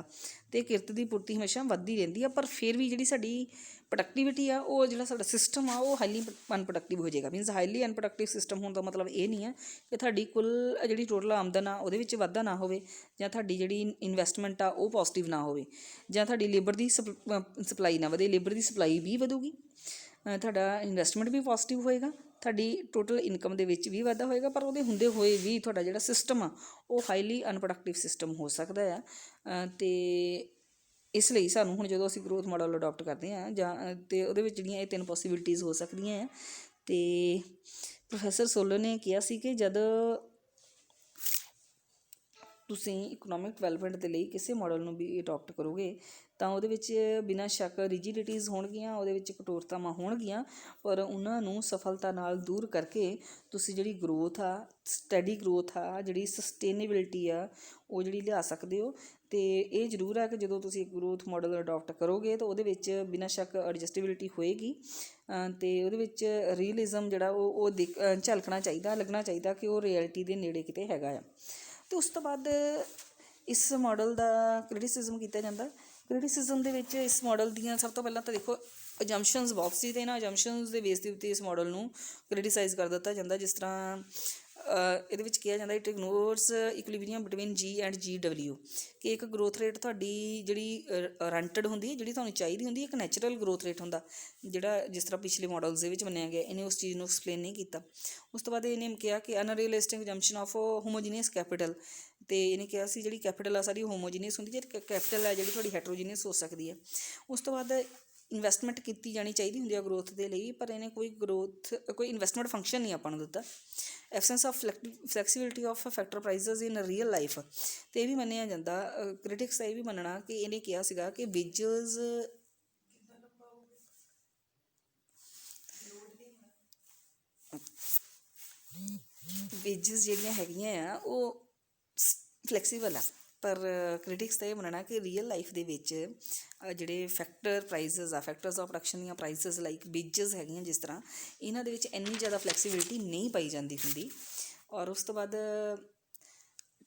ਅਤੇ ਕਿਰਤ ਦੀ ਪੂਰਤੀ ਹਮੇਸ਼ਾ ਵੱਧਦੀ ਰਹਿੰਦੀ ਆ। ਪਰ ਫਿਰ ਵੀ ਜਿਹੜੀ ਸਾਡੀ ਪ੍ਰੋਡਕਟੀਵਿਟੀ ਆ, ਉਹ ਜਿਹੜਾ ਸਾਡਾ ਸਿਸਟਮ ਆ ਉਹ ਹਾਈਲੀ ਅਨਪ੍ਰੋਡਕਟਿਵ ਹੋ ਜਾਏਗਾ। ਮੀਨਸ ਹਾਈਲੀ ਅਨਪ੍ਰੋਡਕਟਿਵ ਸਿਸਟਮ ਹੋਣ ਦਾ ਮਤਲਬ ਇਹ ਨਹੀਂ ਹੈ ਕਿ ਤੁਹਾਡੀ ਕੁੱਲ ਜਿਹੜੀ ਟੋਟਲ ਆਮਦਨ ਆ ਉਹਦੇ ਵਿੱਚ ਵਾਧਾ ਨਾ ਹੋਵੇ, ਜਾਂ ਤੁਹਾਡੀ ਜਿਹੜੀ ਇਨਵੈਸਟਮੈਂਟ ਆ ਉਹ ਪੋਜ਼ੀਟਿਵ ਨਾ ਹੋਵੇ, ਜਾਂ ਤੁਹਾਡੀ ਲੇਬਰ ਦੀ ਸਪਲਾਈ ਨਾ ਵਧੇ। ਲੇਬਰ ਦੀ ਸਪਲਾਈ ਵੀ ਵਧੂਗੀ, ਤੁਹਾਡਾ ਇਨਵੈਸਟਮੈਂਟ ਵੀ ਪੋਜ਼ੀਟਿਵ ਹੋਏਗਾ, ਤੁਹਾਡੀ ਟੋਟਲ ਇਨਕਮ ਦੇ ਵਿੱਚ ਵੀ ਵਾਧਾ ਹੋਏਗਾ, ਪਰ ਉਹਦੇ ਹੁੰਦੇ ਹੋਏ ਵੀ ਤੁਹਾਡਾ ਜਿਹੜਾ ਸਿਸਟਮ ਆ ਉਹ ਹਾਈਲੀ ਅਨਪ੍ਰੋਡਕਟਿਵ ਸਿਸਟਮ ਹੋ ਸਕਦਾ ਆ। ਅਤੇ ਇਸ ਲਈ ਸਾਨੂੰ ਹੁਣ ਜਦੋਂ ਅਸੀਂ ਗਰੋਥ ਮਾਡਲ ਅਡੋਪਟ ਕਰਦੇ ਹਾਂ ਜਾਂ ਅਤੇ ਉਹਦੇ ਵਿੱਚ ਜਿਹੜੀਆਂ ਇਹ 3 ਪੋਸੀਬਿਲਿਟੀਜ਼ ਹੋ ਸਕਦੀਆਂ ਆ। ਅਤੇ ਪ੍ਰੋਫੈਸਰ ਸੋਲਰ ਨੇ ਕਿਹਾ ਸੀ ਕਿ ਜਦ ਤੁਸੀਂ ਇਕਨੋਮਿਕ ਡਿਵੈਲਪਮੈਂਟ ਦੇ ਲਈ ਕਿਸੇ ਮਾਡਲ ਨੂੰ ਵੀ ਅਡੋਪਟ ਕਰੋਗੇ ਤਾਂ ਉਹਦੇ ਵਿੱਚ ਬਿਨਾਂ ਸ਼ੱਕ ਰਿਜਿਡਿਟੀਜ਼ ਹੋਣਗੀਆਂ, ਉਹਦੇ ਵਿੱਚ ਕਠੋਰਤਾਵਾਂ ਹੋਣਗੀਆਂ, ਪਰ ਉਹਨਾਂ ਨੂੰ ਸਫਲਤਾ ਨਾਲ ਦੂਰ ਕਰਕੇ ਤੁਸੀਂ ਜਿਹੜੀ ਗਰੋਥ ਆ, ਸਟੈਡੀ ਗਰੋਥ ਆ, ਜਿਹੜੀ ਸਸਟੇਨੇਬਿਲਿਟੀ ਆ, ਉਹ ਜਿਹੜੀ ਲਿਆ ਸਕਦੇ ਹੋ। ਅਤੇ ਇਹ ਜ਼ਰੂਰ ਹੈ ਕਿ ਜਦੋਂ ਤੁਸੀਂ ਗਰੋਥ ਮਾਡਲ ਅਡੋਪਟ ਕਰੋਗੇ ਤਾਂ ਉਹਦੇ ਵਿੱਚ ਬਿਨਾਂ ਸ਼ੱਕ ਐਡਜਸਟੇਬਿਲਿਟੀ ਹੋਏਗੀ, ਅਤੇ ਉਹਦੇ ਵਿੱਚ ਰੀਅਲਿਜ਼ਮ ਜਿਹੜਾ ਉਹ ਝਲਕਣਾ ਚਾਹੀਦਾ, ਲੱਗਣਾ ਚਾਹੀਦਾ ਕਿ ਉਹ ਰਿਐਲਿਟੀ ਦੇ ਨੇੜੇ ਕਿਤੇ ਹੈਗਾ ਆ। ਅਤੇ ਉਸ ਤੋਂ ਬਾਅਦ ਇਸ ਮਾਡਲ ਦਾ ਕ੍ਰਿਟਿਸਿਜ਼ਮ ਕੀਤਾ ਜਾਂਦਾ। ਕ੍ਰਿਟਿਸਿਜ਼ਮ ਦੇ ਵਿੱਚ ਇਸ ਮਾਡਲ ਦੀਆਂ ਸਭ ਤੋਂ ਪਹਿਲਾਂ ਤਾਂ ਦੇਖੋ ਅਜੰਪਸ਼ਨਸ ਬਹੁਤ ਸੀ, ਅਤੇ ਇਹਨਾਂ ਅਜੰਪਸ਼ਨਸ ਦੇ ਬੇਸ ਦੇ ਉੱਤੇ ਇਸ ਮਾਡਲ ਨੂੰ ਕ੍ਰਿਟੀਸਾਈਜ਼ ਕਰ ਦਿੱਤਾ ਜਾਂਦਾ। ਜਿਸ ਤਰ੍ਹਾਂ ਇਹਦੇ ਵਿੱਚ ਕਿਹਾ ਜਾਂਦਾ it ignores equilibrium between G and GW, ਕਿ ਇੱਕ ਗਰੋਥ ਰੇਟ ਤੁਹਾਡੀ ਜਿਹੜੀ ਰੈਂਟਡ ਹੁੰਦੀ ਹੈ, ਜਿਹੜੀ ਤੁਹਾਨੂੰ ਚਾਹੀਦੀ ਹੁੰਦੀ, ਇੱਕ ਨੈਚੁਰਲ ਗਰੋਥ ਰੇਟ ਹੁੰਦਾ ਜਿਹੜਾ ਜਿਸ ਤਰ੍ਹਾਂ ਪਿਛਲੇ ਮਾਡਲਸ ਦੇ ਵਿੱਚ ਮੰਨਿਆ ਗਿਆ। ਇਹਨੇ ਉਸ ਚੀਜ਼ ਨੂੰ ਐਕਸਪਲੇਨ ਨਹੀਂ ਕੀਤਾ। ਉਸ ਤੋਂ ਬਾਅਦ ਇਹਨੇ ਕਿਹਾ ਕਿ ਅਨਰੀਅਲਿਸਟਿਕ ਅਜੰਪਸ਼ਨ ਆਫ ਹੋਮੋਜੀਨੀਅਸ ਕੈਪੀਟਲ, ਅਤੇ ਇਹਨੇ ਕਿਹਾ ਸੀ ਜਿਹੜੀ ਕੈਪੀਟਲ ਆ ਸਾਰੀ ਹੋਮੋਜੀਨੀਅਸ ਹੁੰਦੀ, ਜਿਹੜੀ ਕੈਪੀਟਲ ਹੈ ਜਿਹੜੀ ਤੁਹਾਡੀ ਹੈਟਰੋਜੀਨੀਅਸ ਹੋ ਸਕਦੀ ਹੈ। ਉਸ ਤੋਂ ਬਾਅਦ ਇਨਵੈਸਟਮੈਂਟ ਕੀਤੀ ਜਾਣੀ ਚਾਹੀਦੀ ਹੁੰਦੀ ਆ ਗਰੋਥ ਦੇ ਲਈ, ਪਰ ਇਹਨੇ ਕੋਈ ਇਨਵੈਸਟਮੈਂਟ ਫੰਕਸ਼ਨ ਨਹੀਂ ਆਪਾਂ ਨੂੰ ਦਿੱਤਾ। Absence of flexibility of factor prices in real life, ਅਤੇ ਇਹ ਵੀ ਮੰਨਿਆ ਜਾਂਦਾ, ਕ੍ਰਿਟਿਕਸ ਦਾ ਇਹ ਵੀ ਮੰਨਣਾ ਕਿ ਇਹਨੇ ਕਿਹਾ ਸੀਗਾ ਕਿ ਵੇਜਸ ਜਿਹੜੀਆਂ ਹੈਗੀਆਂ ਆ ਉਹ ਫਲੈਕਸੀਬਲ ਆ, ਪਰ ਕ੍ਰਿਟਿਕਸ ਦਾ ਇਹ ਮੰਨਣਾ ਕਿ ਰੀਅਲ ਲਾਈਫ ਦੇ ਵਿੱਚ ਜਿਹੜੇ ਫੈਕਟਰਸ ਆ, ਫੈਕਟਰਸ ਆਫ ਪ੍ਰੋਡਕਸ਼ਨ ਦੀਆਂ ਪ੍ਰਾਈਸਿਸ ਲਾਈਕ ਵੇਜਸ ਹੈਗੀਆਂ, ਜਿਸ ਤਰ੍ਹਾਂ ਇਹਨਾਂ ਦੇ ਵਿੱਚ ਇੰਨੀ ਜ਼ਿਆਦਾ ਫਲੈਕਸੀਬਿਲਿਟੀ ਨਹੀਂ ਪਾਈ ਜਾਂਦੀ ਹੁੰਦੀ। ਔਰ ਉਸ ਤੋਂ ਬਾਅਦ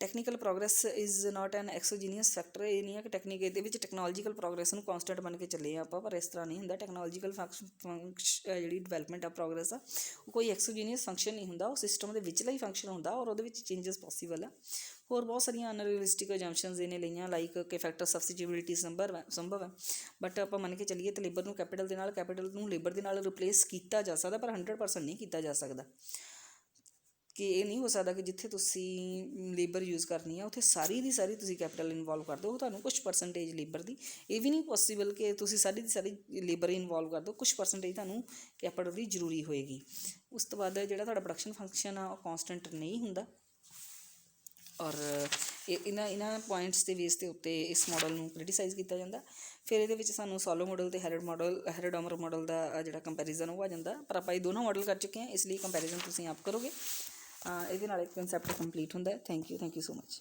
technical progress is not an exogenous factor. ਇਹ ਨਹੀਂ ਹੈ ਕਿ ਇਹਦੇ ਵਿੱਚ ਟੈਕਨੋਲੋਜੀਕਲ ਪ੍ਰੋਗਰੈਸ ਨੂੰ ਕੌਨਸਟੈਂਟ ਬਣ ਕੇ ਚੱਲੇ ਆਪਾਂ, ਪਰ ਇਸ ਤਰ੍ਹਾਂ ਨਹੀਂ ਹੁੰਦਾ। ਟੈਕਨੋਲੋਜੀਕਲ ਜਿਹੜੀ ਡਿਵੈਲਪਮੈਂਟ ਆ, ਪ੍ਰੋਗਰੈਸ ਆ, ਉਹ ਕੋਈ ਐਕਸੋਜੀਨੀਅਸ ਫੰਕਸ਼ਨ ਨਹੀਂ ਹੁੰਦਾ, ਉਹ ਸਿਸਟਮ ਦੇ ਵਿਚਲਾ ਹੀ ਫੰਕਸ਼ਨ ਹੁੰਦਾ, ਔਰ ਉਹਦੇ ਵਿੱਚ ਚੇਂਜਸ ਪੋਸੀਬਲ ਆ। ਹੋਰ ਬਹੁਤ ਸਾਰੀਆਂ ਅਨਰੀਅਲਿਸਟਿਕ ਅਜੰਪਸ਼ਨਸ ਇਹਨੇ ਲਈਆਂ, ਲਾਈਕ ਕਿ ਫੈਕਟਰ ਸਬਸਟੀਟਿਊਬਿਲਿਟੀ ਸੰਭਵ ਹੈ, ਬਟ ਆਪਾਂ ਮੰਨ ਕੇ ਚੱਲੀਏ ਤਾਂ ਲੇਬਰ ਨੂੰ ਕੈਪੀਟਲ ਨੂੰ ਲੇਬਰ ਦੇ ਨਾਲ ਰਿਪਲੇਸ ਕੀਤਾ ਜਾ ਸਕਦਾ, ਪਰ 100% ਨਹੀਂ ਕੀਤਾ ਜਾ ਸਕਦਾ। ਕਿ ਇਹ ਨਹੀਂ ਹੋ ਸਕਦਾ ਕਿ ਜਿੱਥੇ ਤੁਸੀਂ ਲੇਬਰ ਯੂਜ਼ ਕਰਨੀ ਆ ਉੱਥੇ ਸਾਰੀ ਦੀ ਸਾਰੀ ਤੁਸੀਂ ਕੈਪੀਟਲ ਇਨਵੋਲਵ ਕਰ ਦਿਓ, ਤੁਹਾਨੂੰ ਕੁਛ ਪਰਸੈਂਟੇਜ ਲੇਬਰ ਦੀ। ਇਹ ਵੀ ਨਹੀਂ ਪੋਸੀਬਲ ਕਿ ਤੁਸੀਂ ਸਾਰੀ ਦੀ ਸਾਰੀ ਲੇਬਰ ਇਨਵੋਲਵ ਕਰ ਦਿਓ, ਕੁਛ ਪਰਸੈਂਟੇਜ ਤੁਹਾਨੂੰ ਕੈਪੀਟਲ ਦੀ ਜ਼ਰੂਰੀ ਹੋਏਗੀ। ਉਸ ਤੋਂ ਬਾਅਦ ਜਿਹੜਾ ਤੁਹਾਡਾ ਪ੍ਰੋਡਕਸ਼ਨ ਫੰਕਸ਼ਨ ਆ ਉਹ ਕੌਨਸਟੈਂਟ ਨਹੀਂ ਹੁੰਦਾ, ਔਰ ਇਹਨਾਂ ਪੁਆਇੰਟਸ ਦੇ ਬੇਸ ਦੇ ਉੱਤੇ ਇਸ ਮਾਡਲ ਨੂੰ ਕ੍ਰਿਟੀਸਾਈਜ਼ ਕੀਤਾ ਜਾਂਦਾ। ਫਿਰ ਇਹਦੇ ਵਿੱਚ ਸਾਨੂੰ ਸੋਲੋ ਮਾਡਲ ਅਤੇ ਹੈਰੋਡਾਮਰ ਮਾਡਲ ਦਾ ਜਿਹੜਾ ਕੰਪੈਰੀਜ਼ਨ ਉਹ ਆ ਜਾਂਦਾ, ਪਰ ਆਪਾਂ ਇਹ ਦੋਨੋਂ ਮਾਡਲ ਕਰ ਚੁੱਕੇ ਹਾਂ, ਇਸ ਲਈ ਕੰਪੈਰੀਜ਼ਨ ਤੁਸੀਂ ਆਪ ਕਰੋਗੇ। ਇਹਦੇ ਨਾਲ ਇੱਕ ਕਨਸੈਪਟ ਕੰਪਲੀਟ ਹੁੰਦਾ ਹੈ। Thank you so much.